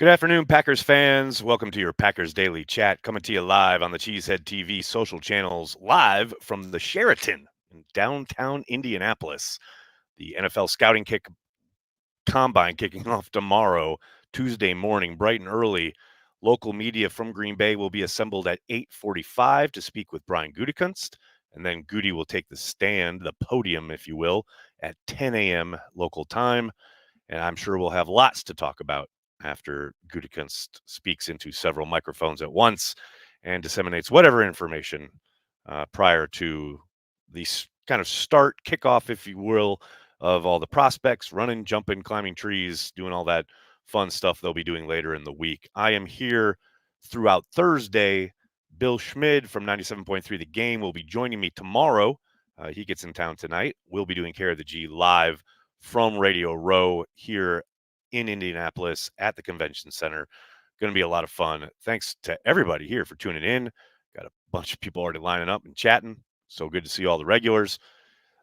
Good afternoon, Packers fans. Welcome to your Packers Daily Chat, coming to you live on the Cheesehead TV social channels, live from the Sheraton in downtown Indianapolis. The NFL scouting kick combine kicking off tomorrow, Tuesday morning, bright and early. Local media from Green Bay will be assembled at 8:45 to speak with Brian Gutekunst, and then Goody will take the stand, the podium, if you will, at 10 a.m. local time. And I'm sure we'll have lots to talk about after Gutekunst speaks into several microphones at once and disseminates whatever information prior to the kind of start kickoff, if you will, of all the prospects running, jumping, climbing trees, doing all that fun stuff they'll be doing later in the week. I am here throughout Thursday. Bill Schmid from 97.3 The Game will be joining me tomorrow. He gets in town tonight. We'll be doing Care of the G live from Radio Row here in Indianapolis at the convention center. Going to be a lot of fun. Thanks to everybody here for tuning in. Got a bunch of people already lining up and chatting. So good to see all the regulars.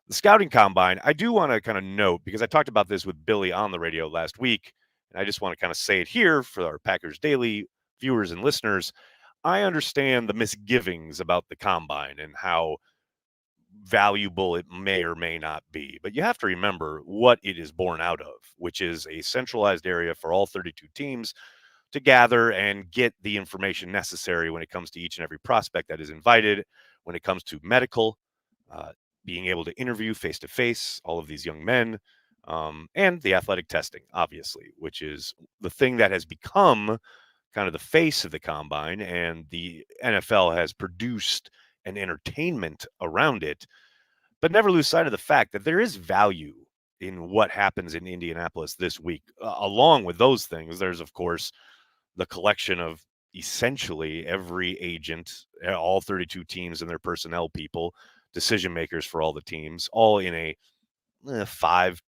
The scouting combine, I do want to kind of note, because I talked about this with Billy on the radio last week, and I just want to kind of say it here for our Packers Daily viewers and listeners. I understand the misgivings about the combine and how valuable it may or may not be. But you have to remember what it is born out of, which is a centralized area for all 32 teams to gather and get the information necessary when it comes to each and every prospect that is invited, when it comes to medical, uh, being able to interview face to face all of these young men, and the athletic testing, obviously, which is the thing that has become kind of the face of the combine, and the NFL has produced an entertainment around it. But never lose sight of the fact that there is value in what happens in Indianapolis this week. Along with those things, there's, of course, the collection of essentially every agent, all 32 teams and their personnel people, decision makers for all the teams, all in a 5-8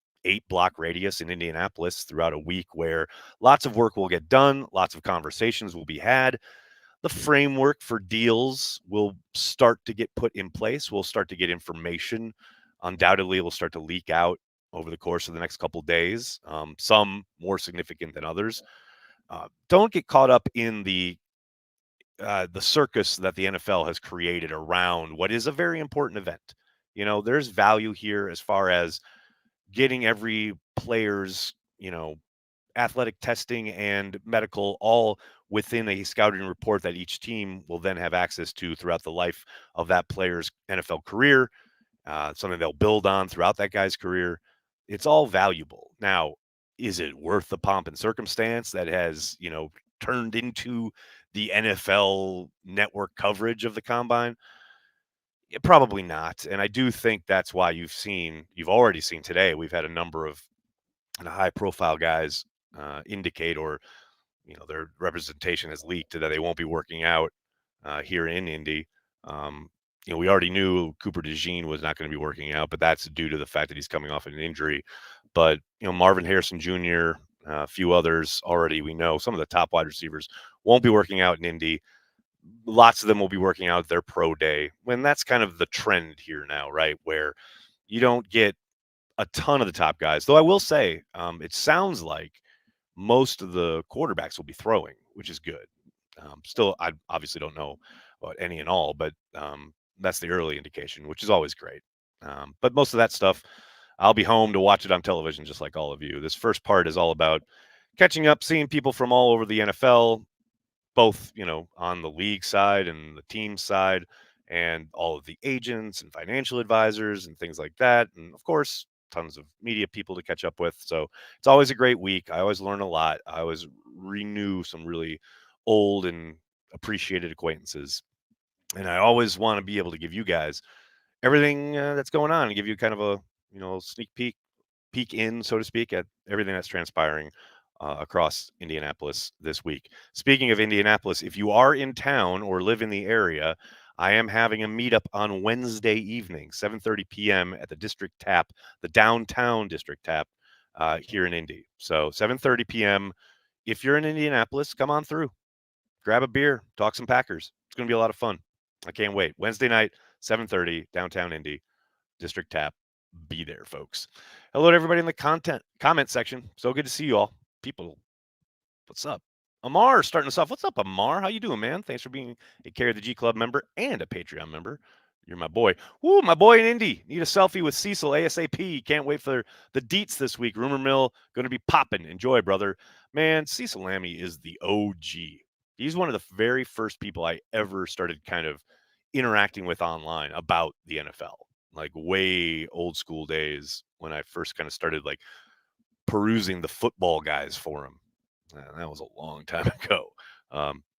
block radius in Indianapolis throughout a week where lots of work will get done, lots of conversations will be had. The framework for deals will start to get put in place. We'll start to get information. Undoubtedly, it will start to leak out over the course of the next couple of days, some more significant than others. Don't get caught up in the circus that the NFL has created around what is a very important event. There's value here as far as getting every player's, athletic testing and medical all within a scouting report that each team will then have access to throughout the life of that player's NFL career, something they'll build on throughout that guy's career. It's all valuable. Now, is it worth the pomp and circumstance that has, turned into the NFL network coverage of the combine? Yeah, probably not. And I do think that's why you've already seen today, we've had a number of high profile guys indicate, or their representation has leaked that they won't be working out here in Indy. Um, we already knew Cooper DeJean was not going to be working out, but that's due to the fact that he's coming off an injury. But Marvin Harrison Jr., a few others already, we know some of the top wide receivers won't be working out in Indy. Lots of them will be working out their pro day. When that's kind of the trend here now, right? Where you don't get a ton of the top guys. Though I will say, it sounds like most of the quarterbacks will be throwing, which is good. Still, I obviously don't know about any and all, but that's the early indication, which is always great. But most of that stuff, I'll be home to watch it on television, just like all of you. This first part is all about catching up, seeing people from all over the NFL, both on the league side and the team side, and all of the agents and financial advisors and things like that, and of course tons of media people to catch up with. So it's always a great week. I always learn a lot. I always renew some really old and appreciated acquaintances, and I always want to be able to give you guys everything that's going on and give you kind of a sneak peek in, so to speak, at everything that's transpiring across Indianapolis this week. Speaking of Indianapolis, if you are in town or live in the area, I am having a meetup on Wednesday evening, 7:30 p.m. at the District Tap, the downtown District Tap here in Indy. So 7:30 p.m. If you're in Indianapolis, come on through, grab a beer, talk some Packers. It's going to be a lot of fun. I can't wait. Wednesday night, 7:30, downtown Indy, District Tap. Be there, folks. Hello to everybody in the comment section. So good to see you all. People, what's up? Amar starting us off. What's up, Amar? How you doing, man? Thanks for being a Carry the G Club member and a Patreon member. You're my boy. Woo, my boy in Indy. Need a selfie with Cecil ASAP. Can't wait for the deets this week. Rumor mill going to be popping. Enjoy, brother. Man, Cecil Lammy is the OG. He's one of the very first people I ever started kind of interacting with online about the NFL. Like way old school days when I first kind of started like perusing the football guys for him. That was a long time ago.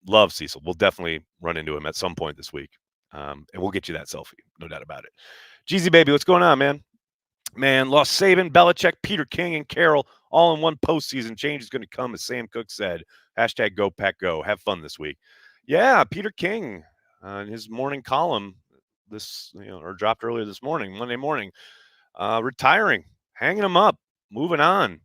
Love Cecil. We'll definitely run into him at some point this week. And we'll get you that selfie, no doubt about it. Jeezy baby, what's going on, man? Man, lost Saban, Belichick, Peter King, and Carroll all in one postseason. Change is going to come, as Sam Cook said. Hashtag Go Pack Go. Have fun this week. Yeah, Peter King, in his morning column, or dropped earlier this morning, Monday morning, retiring, hanging him up, moving on.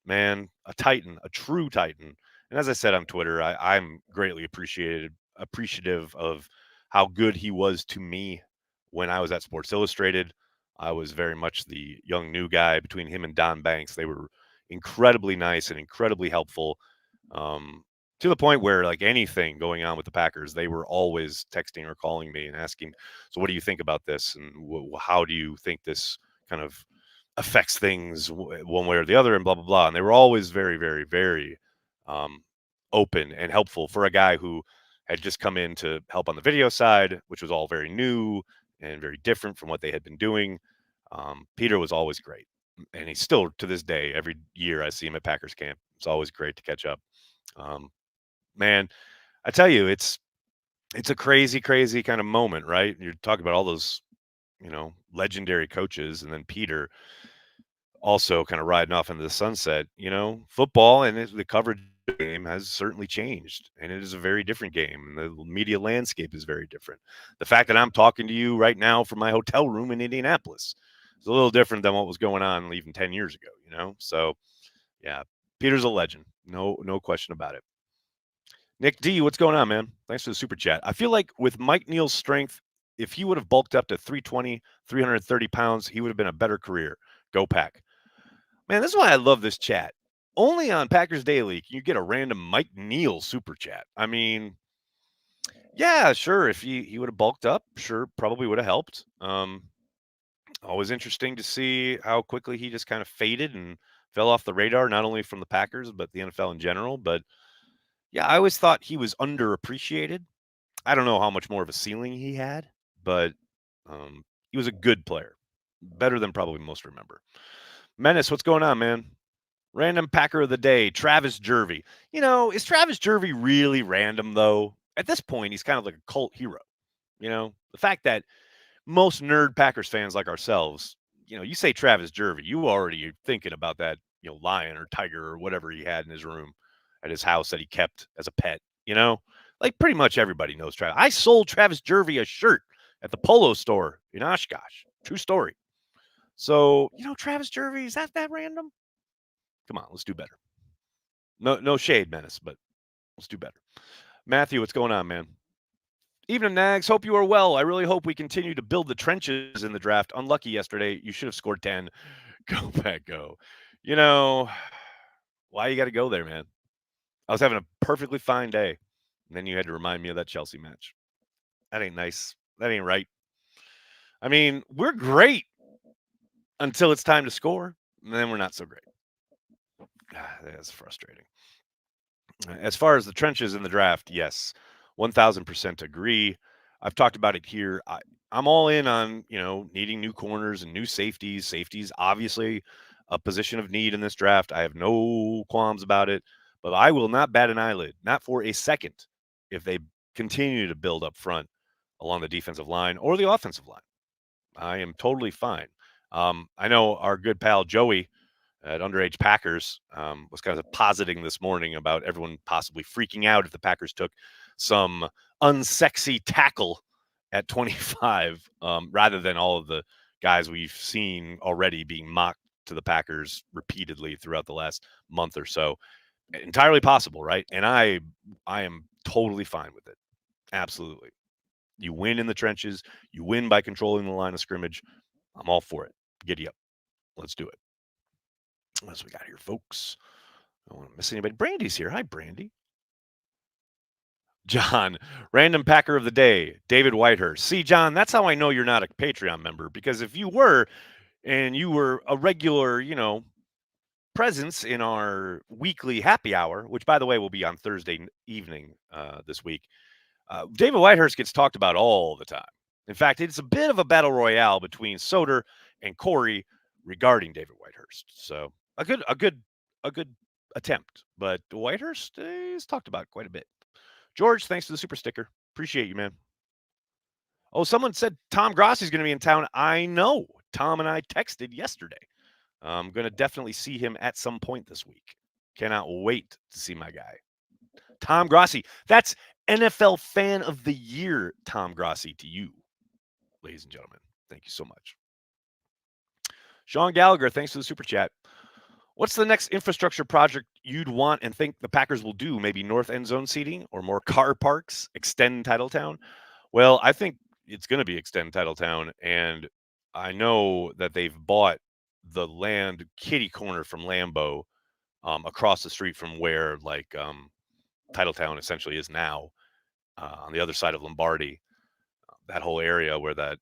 Man, a titan, a true titan. And as I said on Twitter, I'm greatly appreciative of how good he was to me when I was at Sports Illustrated. I was very much the young new guy between him and Don Banks. They were incredibly nice and incredibly helpful. Um, to the point where like anything going on with the Packers, they were always texting or calling me and asking, "So what do you think about this? And how do you think this kind of affects things one way or the other?" And blah blah blah. And they were always very, very, very um, open and helpful for a guy who had just come in to help on the video side, which was all very new and very different from what they had been doing. Peter was always great, and he's still to this day. Every year I see him at Packers camp. It's always great to catch up. Um, Man, I tell you, it's a crazy, crazy kind of moment, right? You're talking about all those, legendary coaches, and then Peter also kind of riding off into the sunset. Football and the coverage game has certainly changed, and it is a very different game. And the media landscape is very different. The fact that I'm talking to you right now from my hotel room in Indianapolis is a little different than what was going on even 10 years ago. So yeah, Peter's a legend. No question about it. Nick D, what's going on, man? Thanks for the super chat. I feel like with Mike Neal's strength, if he would have bulked up to 320, 330 pounds, he would have been a better career. Go Pack. Man, this is why I love this chat. Only on Packers Daily can you get a random Mike Neal super chat. I mean, yeah, sure. If he would have bulked up, sure, probably would have helped. Always interesting to see how quickly he just kind of faded and fell off the radar, not only from the Packers, but the NFL in general. But yeah, I always thought he was underappreciated. I don't know how much more of a ceiling he had, but he was a good player, better than probably most remember. Menace, what's going on, man? Random Packer of the day, Travis Jervey. Is Travis Jervey really random though? At this point, he's kind of like a cult hero. The fact that most nerd Packers fans like ourselves, you say Travis Jervey, you already are thinking about that, lion or tiger or whatever he had in his room at his house that he kept as a pet, like pretty much everybody knows Travis. I sold Travis Jervey a shirt at the Polo store in Oshkosh. True story. So, Travis Jervey, is that random? Come on, let's do better. No shade, Menace, but let's do better. Matthew, what's going on, man? Evening, Nags. Hope you are well. I really hope we continue to build the trenches in the draft. Unlucky yesterday. You should have scored 10. Go back, go. You know, why you got to go there, man? I was having a perfectly fine day. And then you had to remind me of that Chelsea match. That ain't nice. That ain't right. I mean, we're great until it's time to score. And then we're not so great. That's frustrating. As far as the trenches in the draft, yes, 1000% agree. I've talked about it here. I'm all in on, needing new corners and new safeties. Safeties, obviously, a position of need in this draft. I have no qualms about it, but I will not bat an eyelid, not for a second, if they continue to build up front along the defensive line or the offensive line. I am totally fine. I know our good pal Joey at Underage Packers was kind of positing this morning about everyone possibly freaking out if the Packers took some unsexy tackle at 25 rather than all of the guys we've seen already being mocked to the Packers repeatedly throughout the last month or so. Entirely possible, right? And I am totally fine with it. Absolutely. You win in the trenches. You win by controlling the line of scrimmage. I'm all for it. Giddy up. Let's do it. What else we got here, folks? I don't want to miss anybody. Brandy's here. Hi, Brandy. John, random Packer of the day, David Whitehurst. See, John, that's how I know you're not a Patreon member, because if you were and you were a regular, presence in our weekly happy hour, which by the way will be on Thursday evening this week, David Whitehurst gets talked about all the time. In fact, it's a bit of a battle royale between Soder and Corey regarding David Whitehurst. So a good attempt, but Whitehurst is talked about quite a bit. George, thanks for the super sticker. Appreciate you, man. Oh, someone said Tom Grossi's going to be in town. I know. Tom and I texted yesterday. I'm going to definitely see him at some point this week. Cannot wait to see my guy. Tom Grossi. That's NFL Fan of the Year, Tom Grossi, to you, ladies and gentlemen. Thank you so much. Sean Gallagher, thanks for the super chat. What's the next infrastructure project you'd want and think the Packers will do? Maybe north end zone seating or more car parks, extend Titletown? Well, I think it's going to be extend Titletown, and I know that they've bought the land kitty corner from Lambeau, across the street from where Titletown essentially is now, on the other side of Lombardi. That whole area where that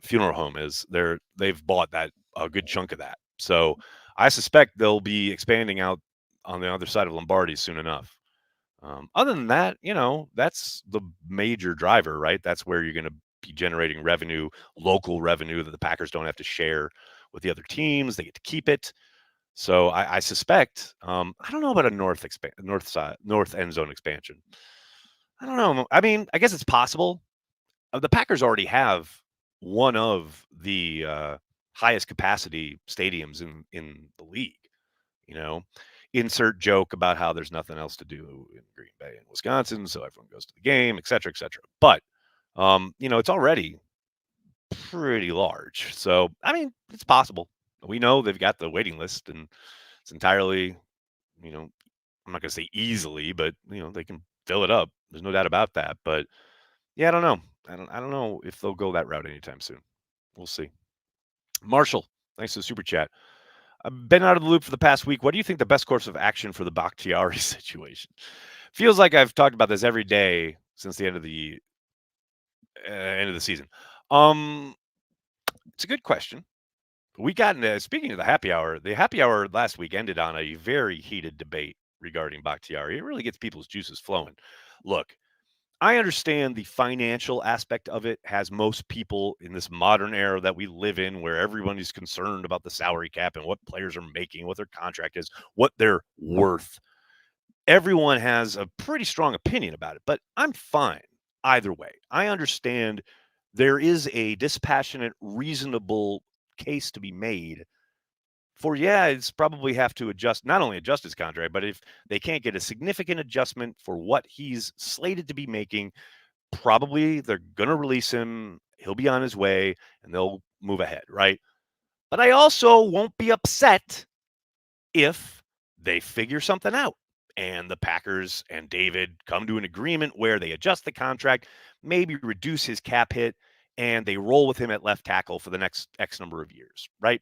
funeral home is, they've bought that a good chunk of that. So I suspect they'll be expanding out on the other side of Lombardi soon enough. Other than that, that's the major driver, right? That's where you're going to be generating revenue, local revenue that the Packers don't have to share with the other teams. They get to keep it. So I suspect, I don't know about a north end zone expansion. I don't know. I mean, I guess it's possible. The Packers already have one of the highest capacity stadiums in the league. You know, insert joke about how there's nothing else to do in Green Bay and Wisconsin, so everyone goes to the game, et cetera, et cetera. But it's already pretty large. So I mean, it's possible. We know they've got the waiting list, and it's entirely, you know, I'm not going to say easily, but they can fill it up. There's no doubt about that. But yeah, I don't know. I don't know if they'll go that route anytime soon. We'll see. Marshall, thanks for the super chat. I've been out of the loop for the past week. What do you think the best course of action for the Bakhtiari situation? Feels like I've talked about this every day since the end of the season. It's a good question. We got into, speaking of the happy hour last week ended on a very heated debate regarding Bakhtiari. It really gets people's juices flowing. Look, I understand the financial aspect of it has most people in this modern era that we live in, where everyone is concerned about the salary cap and what players are making, what their contract is, what they're worth. Everyone has a pretty strong opinion about it, but I'm fine either way. I understand there is a dispassionate, reasonable case to be made for, yeah, it's probably have to adjust, not only adjust his contract, but if they can't get a significant adjustment for what he's slated to be making, probably they're going to release him. He'll be on his way and they'll move ahead, right? But I also won't be upset if they figure something out and the Packers and David come to an agreement where they adjust the contract, maybe reduce his cap hit, and they roll with him at left tackle for the next X number of years, right?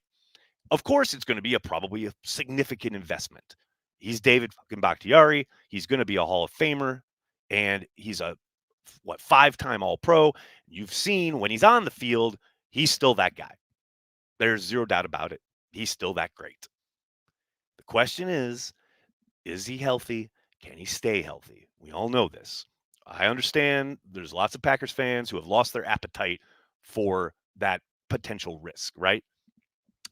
Of course, it's going to be probably a significant investment. He's David fucking Bakhtiari. He's going to be a Hall of Famer, and he's a 5-time All Pro. You've seen when he's on the field, he's still that guy. There's zero doubt about it. He's still that great. The question is he healthy? Can he stay healthy? We all know this. I understand there's lots of Packers fans who have lost their appetite for that potential risk, right?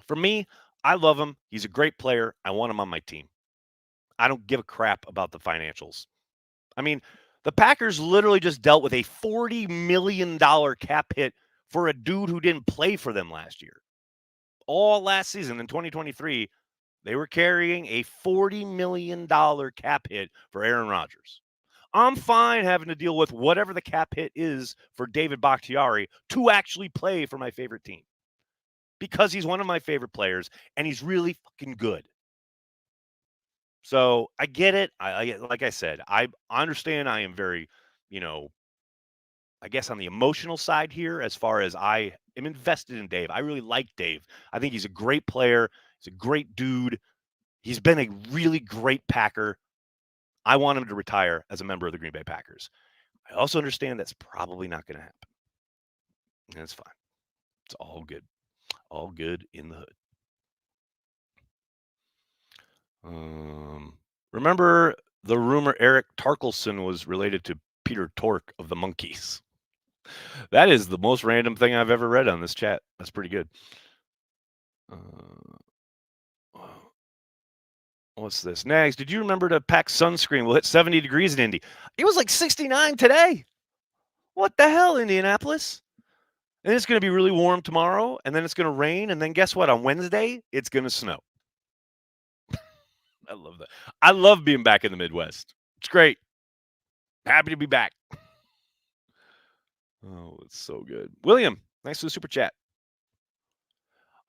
For me, I love him. He's a great player. I want him on my team. I don't give a crap about the financials. I mean, the Packers literally just dealt with a $40 million cap hit for a dude who didn't play for them last year. All last season in 2023, they were carrying a $40 million cap hit for Aaron Rodgers. I'm fine having to deal with whatever the cap hit is for David Bakhtiari to actually play for my favorite team, because he's one of my favorite players and he's really fucking good. So I get it. Like I said, I understand I am very, I guess on the emotional side here, as far as I am invested in Dave. I really like Dave. I think he's a great player. He's a great dude. He's been a really great Packer. I want him to retire as a member of the Green Bay Packers. I also understand that's probably not going to happen. And it's fine. It's all good. All good in the hood. Remember the rumor Eric Tarkelson was related to Peter Tork of the Monkees? That is the most random thing I've ever read on this chat. That's pretty good. What's this? Nags, did you remember to pack sunscreen? We'll hit 70 degrees in Indy. It was like 69 today. What the hell, Indianapolis? And it's going to be really warm tomorrow, and then it's going to rain, and then guess what? On Wednesday, it's going to snow. I love that. I love being back in the Midwest. It's great. Happy to be back. Oh, it's so good. William, thanks for the super chat.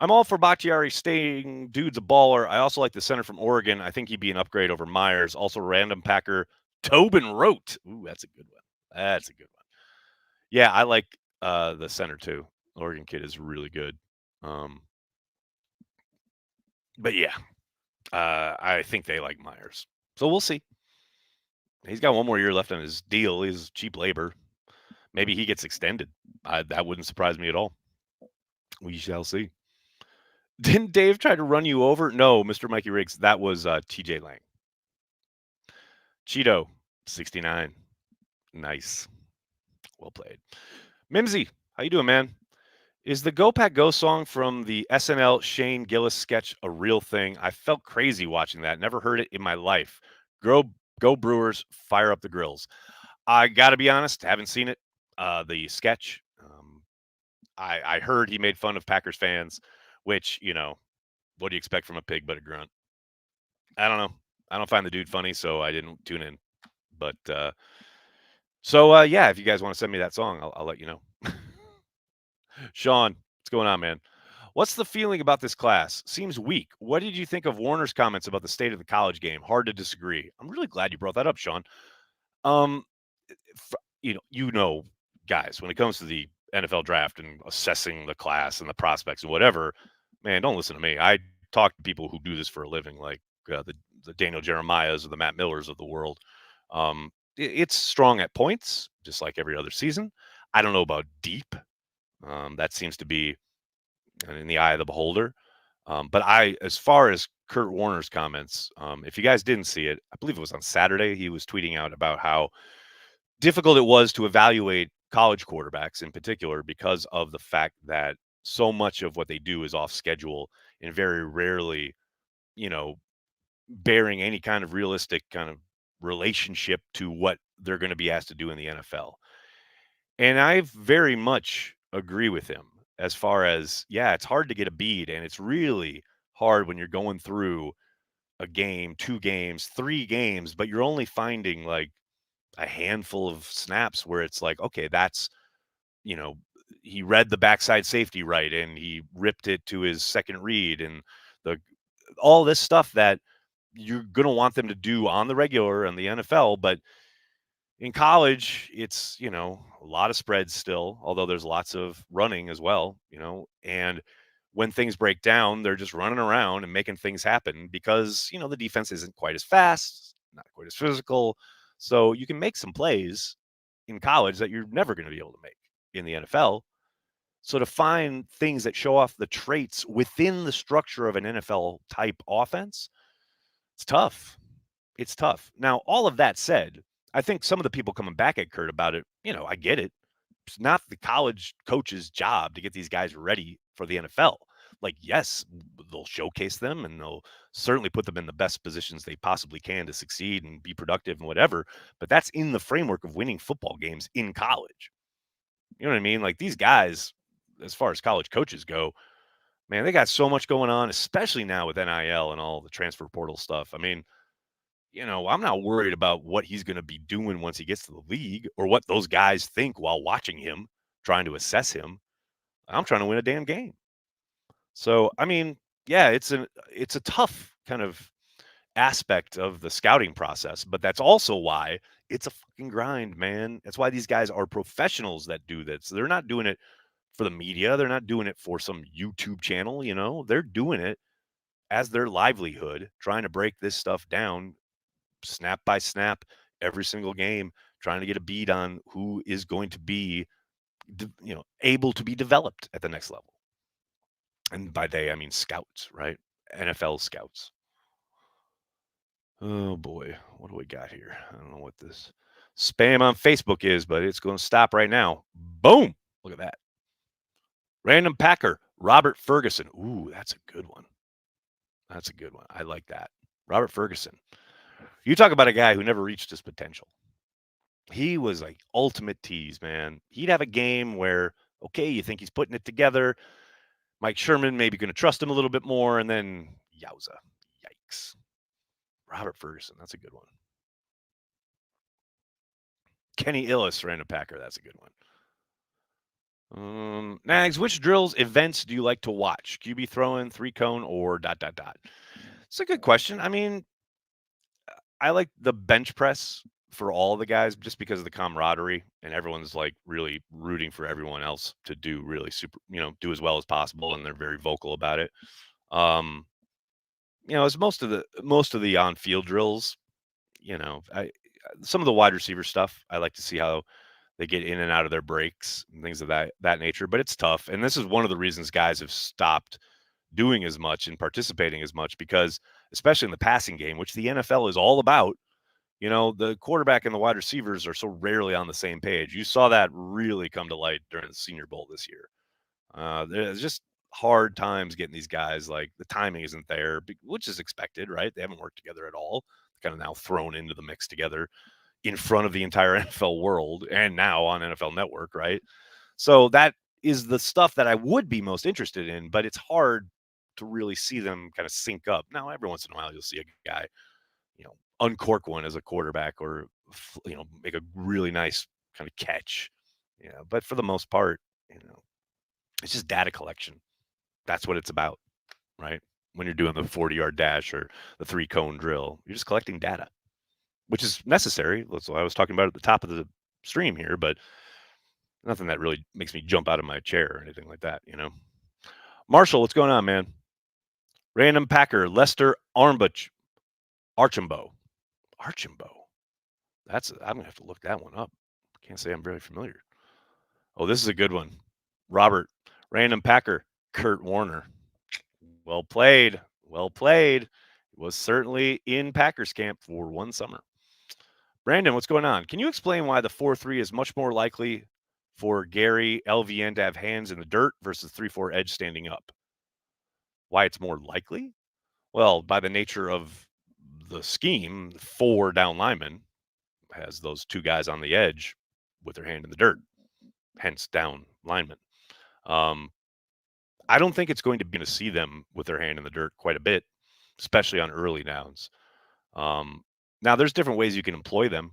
I'm all for Bakhtiari staying. Dude's a baller. I also like the center from Oregon. I think he'd be an upgrade over Myers. Also, random Packer Tobin Rote. Ooh, that's a good one. That's a good one. Yeah, I like the center too. Oregon kid is really good. But yeah, I think they like Myers. So we'll see. He's got one more year left on his deal. He's cheap labor. Maybe he gets extended. That wouldn't surprise me at all. We shall see. Didn't Dave try to run you over? No, Mr. Mikey Riggs. That was TJ Lang. Cheeto, 69. Nice. Well played. Mimsy, how you doing, man? Is the Go Pack Go song from the SNL Shane Gillis sketch a real thing? I felt crazy watching that. Never heard it in my life. Go Brewers, fire up the grills. I got to be honest, haven't seen it. The sketch. I heard he made fun of Packers fans, which, what do you expect from a pig but a grunt? I don't know. I don't find the dude funny, so I didn't tune in. But yeah, if you guys want to send me that song, I'll let you know. Sean, what's going on, man? What's the feeling about this class? Seems weak. What did you think of Warner's comments about the state of the college game? Hard to disagree. I'm really glad you brought that up, Sean. Guys, when it comes to the NFL draft and assessing the class and the prospects and whatever, man, don't listen to me. I talk to people who do this for a living, like the Daniel Jeremiahs or the Matt Millers of the world. It's strong at points, just like every other season. I don't know about deep. That seems to be in the eye of the beholder. But as far as Kurt Warner's comments, if you guys didn't see it, I believe it was on Saturday, he was tweeting out about how difficult it was to evaluate college quarterbacks in particular because of the fact that so much of what they do is off schedule and very rarely, bearing any kind of realistic kind of relationship to what they're going to be asked to do in the NFL. And I very much agree with him as far as, yeah, it's hard to get a bead, and it's really hard when you're going through a game, 2 games, 3 games, but you're only finding like a handful of snaps where it's like, okay, that's, he read the backside safety right and he ripped it to his second read and all this stuff that you're going to want them to do on the regular in the NFL, but in college, it's, a lot of spreads still, although there's lots of running as well, and when things break down, they're just running around and making things happen because, the defense isn't quite as fast, not quite as physical. So you can make some plays in college that you're never going to be able to make in the NFL. So to find things that show off the traits within the structure of an NFL type offense, it's tough. It's tough. Now, all of that said, I think some of the people coming back at Kurt about it, I get it. It's not the college coach's job to get these guys ready for the NFL. Like, yes, they'll showcase them and they'll certainly put them in the best positions they possibly can to succeed and be productive and whatever. But that's in the framework of winning football games in college. You know what I mean? Like these guys, as far as college coaches go, man, they got so much going on, especially now with NIL and all the transfer portal stuff. I mean, I'm not worried about what he's going to be doing once he gets to the league or what those guys think while watching him, trying to assess him. I'm trying to win a damn game. So, I mean, yeah, it's a tough kind of aspect of the scouting process, but that's also why it's a fucking grind, man. That's why these guys are professionals that do this. They're not doing it for the media. They're not doing it for some YouTube channel, They're doing it as their livelihood, trying to break this stuff down snap by snap, every single game, trying to get a bead on who is going to be, able to be developed at the next level. And by they, I mean scouts, right? NFL scouts. Oh boy, what do we got here? I don't know what this spam on Facebook is, but it's going to stop right now. Boom! Look at that. Random Packer, Robert Ferguson. Ooh, that's a good one. That's a good one. I like that. Robert Ferguson. You talk about a guy who never reached his potential. He was like ultimate tease, man. He'd have a game where, okay, you think he's putting it together. Mike Sherman maybe going to trust him a little bit more, and then yowza, yikes. Robert Ferguson, that's a good one. Kenny Illis, random Packer, that's a good one. Nags, which drills events do you like to watch? QB throwing, 3-cone, or ... It's a good question. I mean, I like the bench press for all the guys just because of the camaraderie and everyone's like really rooting for everyone else to do really super, do as well as possible, and they're very vocal about it. As most of the on-field drills, I some of the wide receiver stuff, I like to see how they get in and out of their breaks and things of that nature, but it's tough. And this is one of the reasons guys have stopped doing as much and participating as much because, especially in the passing game, which the NFL is all about, the quarterback and the wide receivers are so rarely on the same page. You saw that really come to light during the Senior Bowl this year. There's just hard times getting these guys. Like the timing isn't there, which is expected, right? They haven't worked together at all. Kind of now thrown into the mix together in front of the entire NFL world and now on NFL Network, right? So that is the stuff that I would be most interested in, but it's hard to really see them kind of sync up. Now, every once in a while, you'll see a guy, uncork one as a quarterback or, make a really nice kind of catch. But for the most part, it's just data collection. That's what it's about, right? When you're doing the 40-yard dash or the 3-cone drill, you're just collecting data, which is necessary. That's what I was talking about at the top of the stream here, but nothing that really makes me jump out of my chair or anything like that, Marshall, what's going on, man? Random Packer, Lester Archambault. I'm gonna have to look that one up. Can't say I'm very familiar. Oh, this is a good one. Robert, Random Packer, Kurt Warner. Well played. Well played. Was certainly in Packers camp for one summer. Brandon, what's going on? Can you explain why the 4-3 is much more likely for Gary LVN to have hands in the dirt versus 3-4 edge standing up? Why it's more likely? Well, by the nature of the scheme, 4 down linemen has those 2 guys on the edge with their hand in the dirt, hence down linemen. I don't think it's going to see them with their hand in the dirt quite a bit, especially on early downs. Now, there's different ways you can employ them,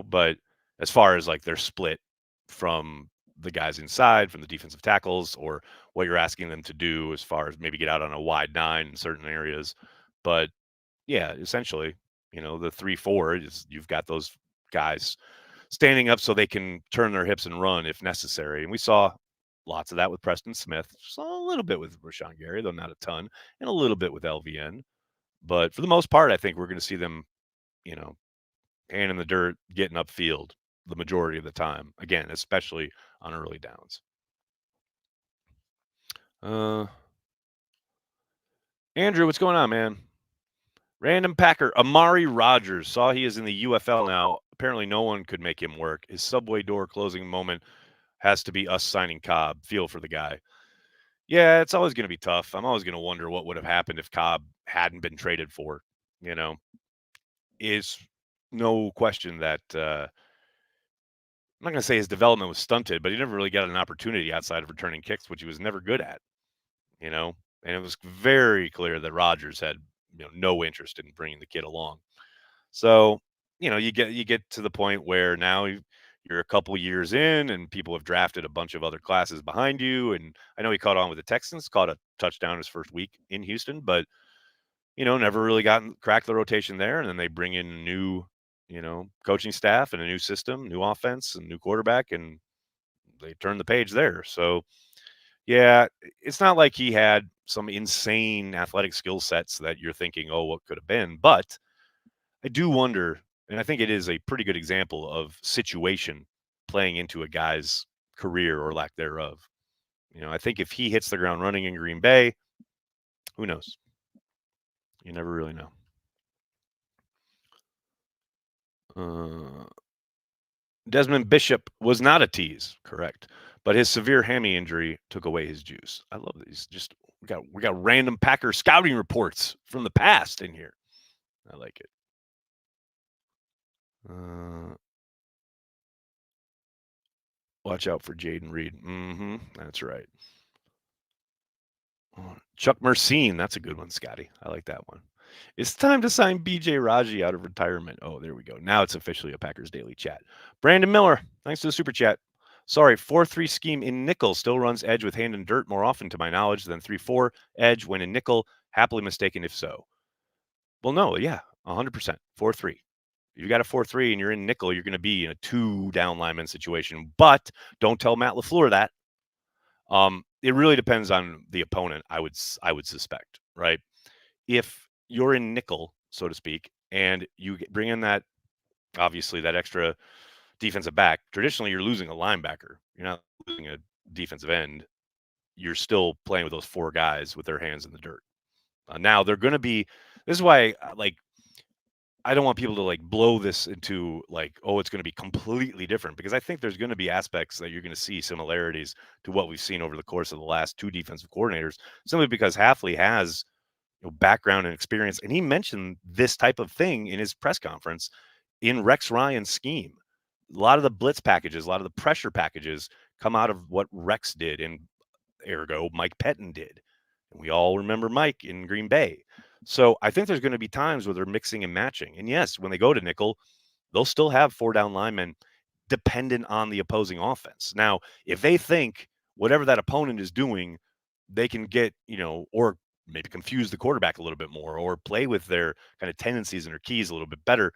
but as far as like their split from the guys inside, from the defensive tackles, or what you're asking them to do as far as maybe get out on a wide 9 in certain areas. But yeah, essentially, the 3-4 is you've got those guys standing up so they can turn their hips and run if necessary. And we saw lots of that with Preston Smith. Saw a little bit with Rashawn Gary, though not a ton, and a little bit with LVN. But for the most part, I think we're going to see them, hand in the dirt, getting upfield the majority of the time. Again, especially on early downs. Andrew, what's going on, man? Random Packer, Amari Rogers. Saw he is in the UFL now. Apparently no one could make him work. His subway door closing moment has to be us signing Cobb. Feel for the guy. Yeah, it's always going to be tough. I'm always going to wonder what would have happened if Cobb hadn't been traded for. Is no question that I'm not going to say his development was stunted, but he never really got an opportunity outside of returning kicks, which he was never good at. And it was very clear that Rodgers had no interest in bringing the kid along. So you get to the point where now you're a couple years in and people have drafted a bunch of other classes behind you. And I know he caught on with the Texans, caught a touchdown his first week in Houston, but never really cracked the rotation there. And then they bring in a new coaching staff and a new system, new offense and new quarterback, and they turn the page there. So yeah, it's not like he had some insane athletic skill sets that you're thinking, oh, what could have been, but I do wonder, and I think it is a pretty good example of situation playing into a guy's career or lack thereof. I think if he hits the ground running in Green Bay, who knows? You never really know. Uh, Desmond Bishop was not a tease, correct? But his severe hammy injury took away his juice. I love these. Just we got random Packer scouting reports from the past in here. I like it. Watch out for Jaden Reed. That's right. Chuck Mercine, that's a good one, Scotty. I like that one. It's time to sign BJ Raji out of retirement. Oh, there we go. Now it's officially a Packers Daily Chat. Brandon Miller, thanks to the super chat. Sorry, 4-3 scheme in nickel still runs edge with hand and dirt more often, to my knowledge, than 3-4 edge when in nickel. Happily mistaken if so. Well, no, yeah, 100%. 4-3. If you got a 4-3 and you're in nickel, you're going to be in a 2 down lineman situation. But don't tell Matt LaFleur that. It really depends on the opponent, I would suspect, right? If you're in nickel, so to speak, and you bring in that, obviously, that extra defensive back, traditionally you're losing a linebacker. You're not losing a defensive end. You're still playing with those 4 guys with their hands in the dirt. Now they're going to be. This is why, I don't want people to blow this into oh, it's going to be completely different, because I think there's going to be aspects that you're going to see similarities to what we've seen over the course of the last 2 defensive coordinators, simply because Hafley has background and experience. And he mentioned this type of thing in his press conference in Rex Ryan's scheme. A lot of the blitz packages, a lot of the pressure packages come out of what Rex did, and ergo Mike Pettin did. And we all remember Mike in Green Bay. So I think there's going to be times where they're mixing and matching. And yes, when they go to nickel, they'll still have 4 down linemen dependent on the opposing offense. Now, if they think whatever that opponent is doing, they can get, or maybe confuse the quarterback a little bit more, or play with their kind of tendencies and their keys a little bit better,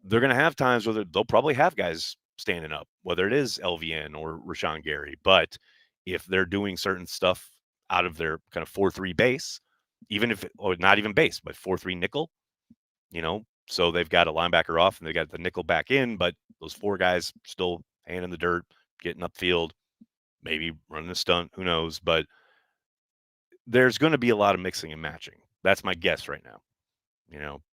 they're going to have times where they'll probably have guys standing up, whether it is LVN or Rashawn Gary. But if they're doing certain stuff out of their kind of 4-3 base, even if, or not even base, but 4-3 nickel, so they've got a linebacker off and they got the nickel back in, but those 4 guys still hand in the dirt, getting upfield, maybe running a stunt, who knows? But there's going to be a lot of mixing and matching. That's my guess right now.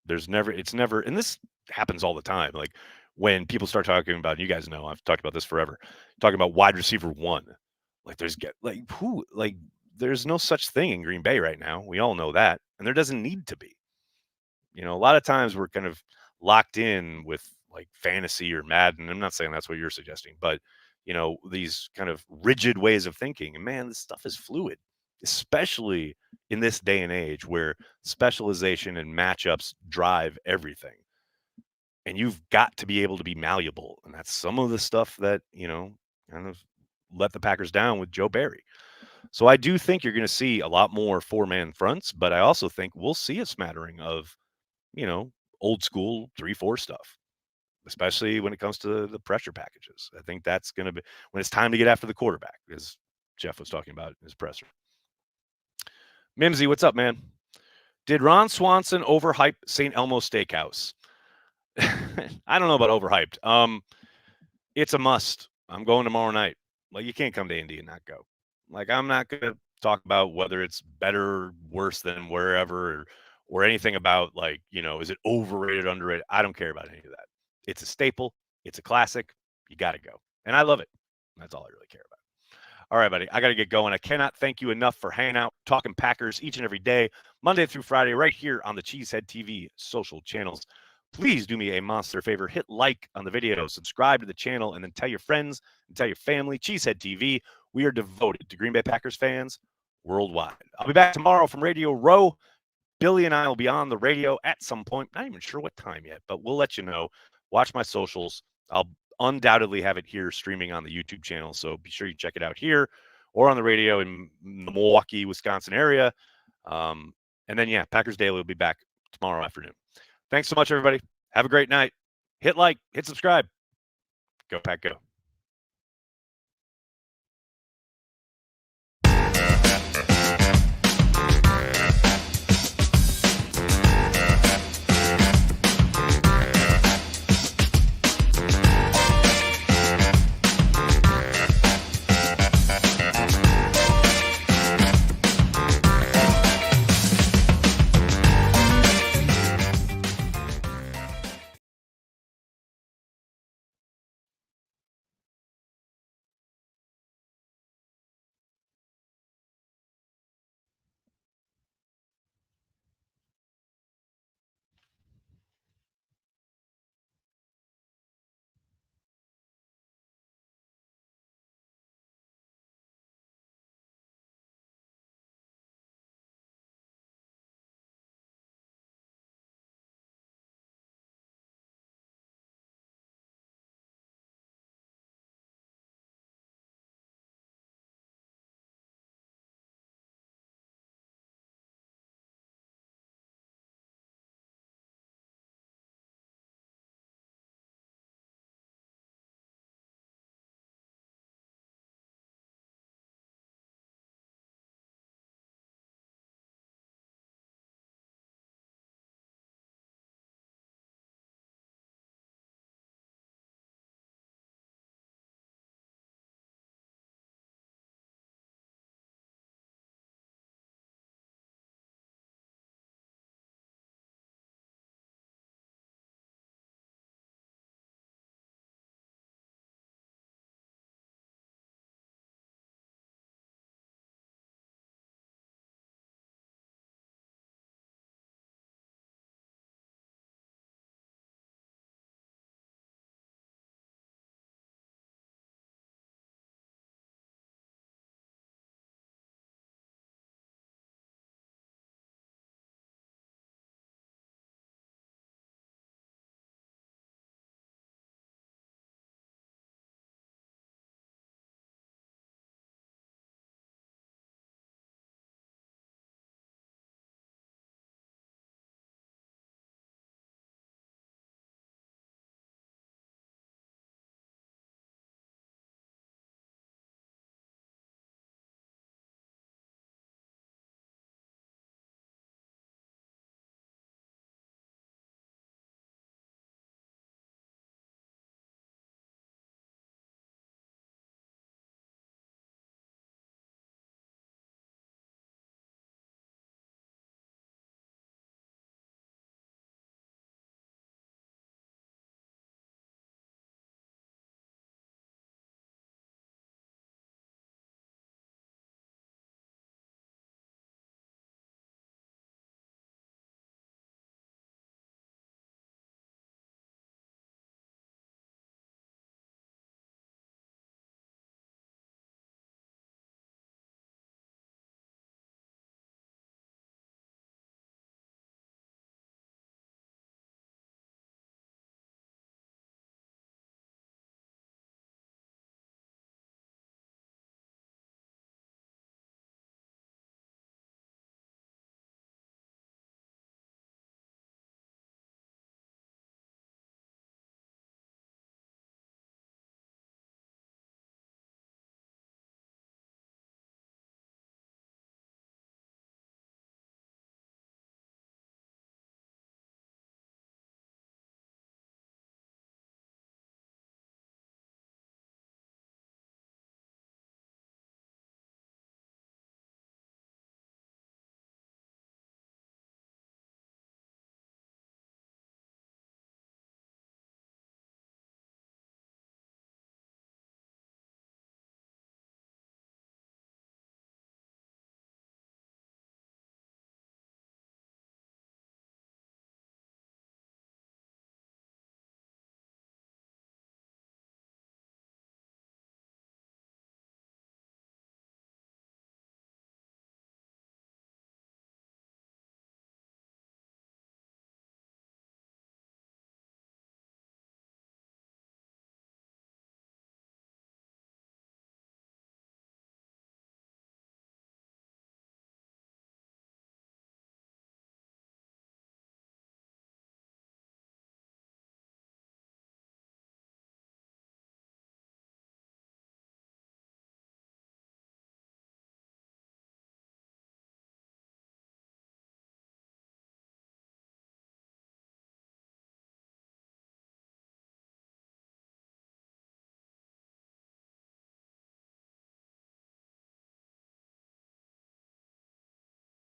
It's never, and this happens all the time. Like when people start talking about, you guys know, I've talked about this forever, talking about wide receiver 1, there's no such thing in Green Bay right now. We all know that. And there doesn't need to be. A lot of times we're kind of locked in with fantasy or Madden. I'm not saying that's what you're suggesting, but these kind of rigid ways of thinking. And man, this stuff is fluid, especially in this day and age where specialization and matchups drive everything. And you've got to be able to be malleable. And that's some of the stuff that, kind of let the Packers down with Joe Barry. So I do think you're going to see a lot more 4-man fronts, but I also think we'll see a smattering of, old school 3-4 stuff, especially when it comes to the pressure packages. I think that's going to be when it's time to get after the quarterback, as Jeff was talking about in his presser. Mimsy, what's up, man? Did Ron Swanson overhype St. Elmo Steakhouse? I don't know about overhyped. It's a must. I'm going tomorrow night. You can't come to Indy and not go. I'm not going to talk about whether it's better or worse than wherever or anything about is it overrated, underrated? I don't care about any of that. It's a staple. It's a classic. You got to go. And I love it. That's all I really care about. All right, buddy. I got to get going. I cannot thank you enough for hanging out, talking Packers each and every day, Monday through Friday, right here on the Cheesehead TV social channels. Please do me a monster favor. Hit like on the video, subscribe to the channel, and then tell your friends and tell your family. Cheesehead TV. We are devoted to Green Bay Packers fans worldwide. I'll be back tomorrow from Radio Row. Billy and I will be on the radio at some point. Not even sure what time yet, but we'll let you know. Watch my socials. I'll undoubtedly have it here streaming on the YouTube channel, so be sure you check it out here or on the radio in the Milwaukee, Wisconsin area. And then, yeah, Packers Daily will be back tomorrow afternoon. Thanks so much, everybody. Have a great night. Hit like, hit subscribe. Go Pack, go.